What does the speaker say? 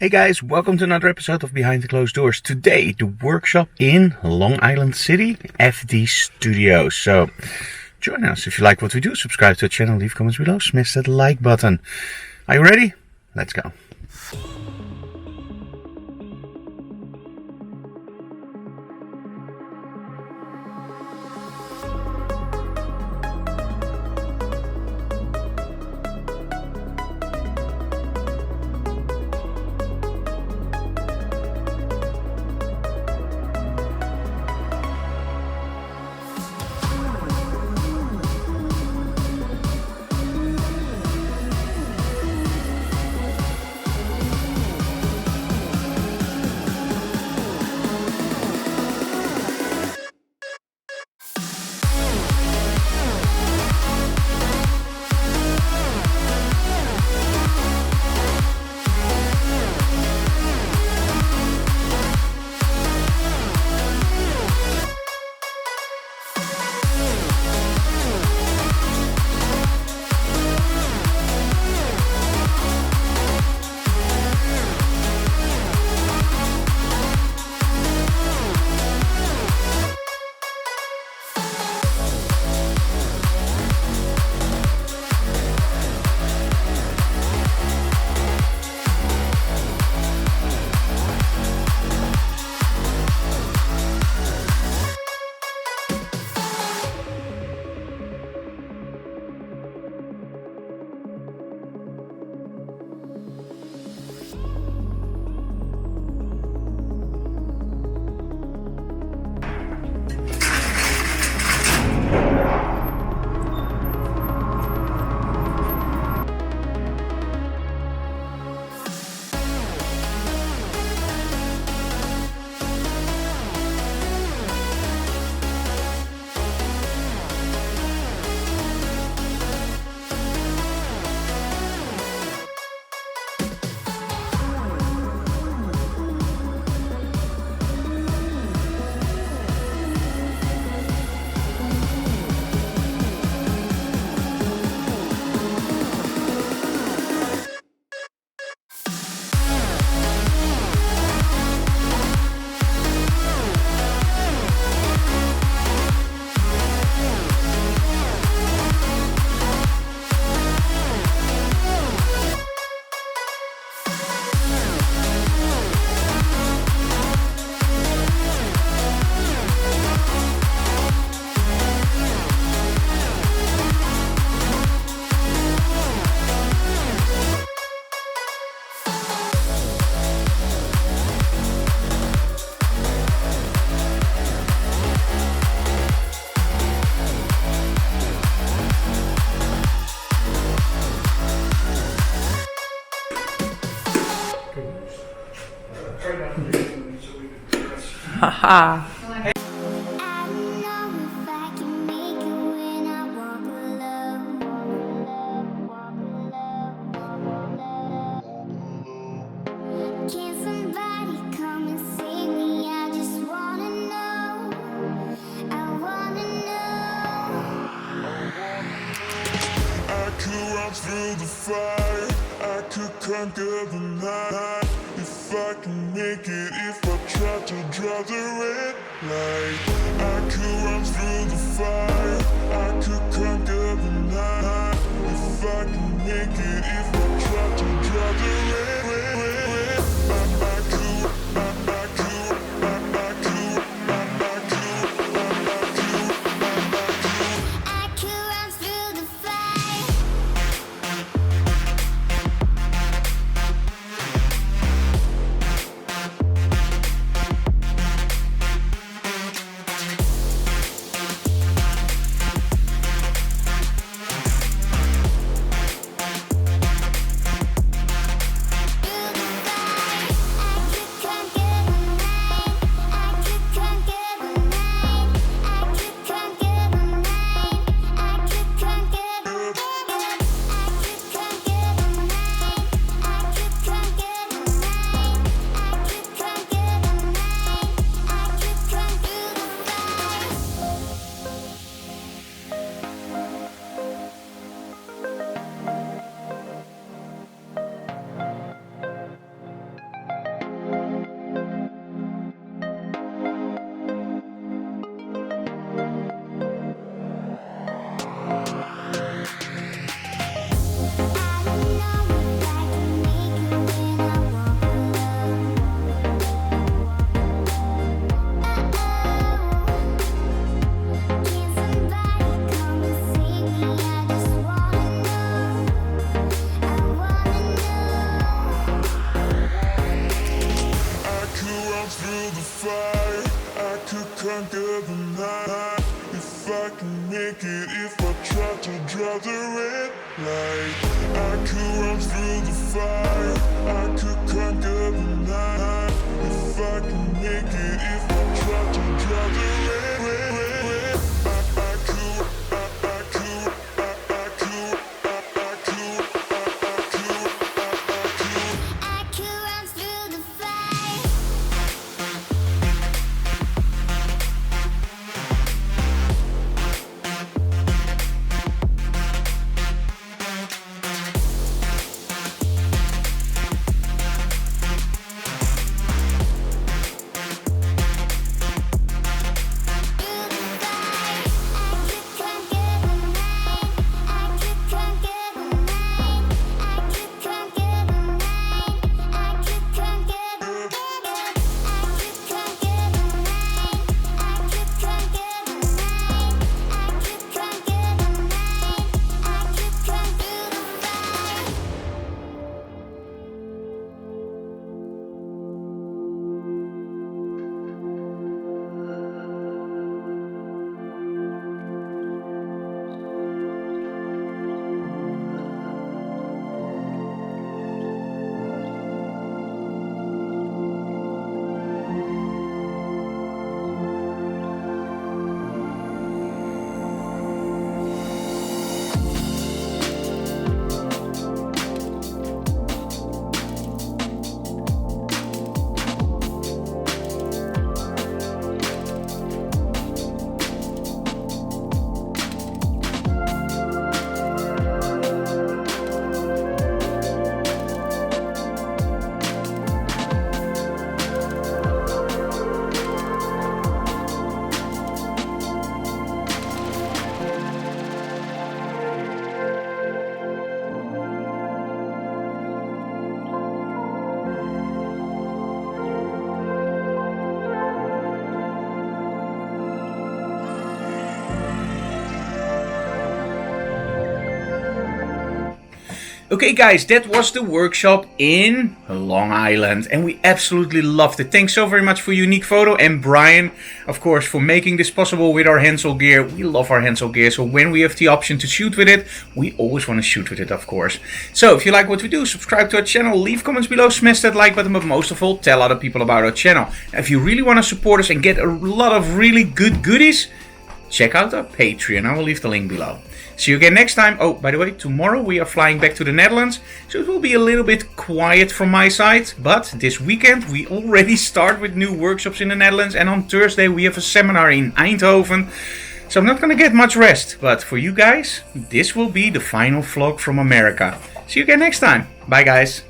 Hey guys, welcome to another episode of Behind the Closed Doors. Today, the workshop in Long Island City, FD Studios. So, join us. If you like what we do, subscribe to the channel, leave comments below, smash that like button. Are you ready? Let's go. Haha. Through the fire, I could conquer the night. If I can make it, if I try to draw the red light, I could run through the fire, I could conquer the night. If I can make it, if I try to draw the red, I could. Conquer the night if I can make it. If I try to draw the red light, I could run through the fire. I could conquer the night if I can make it. If I try to draw the red. I could run through the fire. Okay guys, that was the workshop in Long Island and we absolutely loved it. Thanks so very much for Unique Photo and Brian, of course, for making this possible with our Hansel gear. We love our Hansel gear, so when we have the option to shoot with it, we always want to shoot with it, of course. So if you like what we do, subscribe to our channel, leave comments below, smash that like button, but most of all, tell other people about our channel. And if you really want to support us and get a lot of really good goodies, check out our Patreon. I will leave the link below. See you again next time. Oh, by the way, tomorrow we are flying back to the Netherlands, so it will be a little bit quiet from my side. But this weekend we already start with new workshops in the Netherlands, and on Thursday we have a seminar in Eindhoven. So I'm not gonna get much rest, but for you guys, this will be the final vlog from America. See you again next time. Bye guys.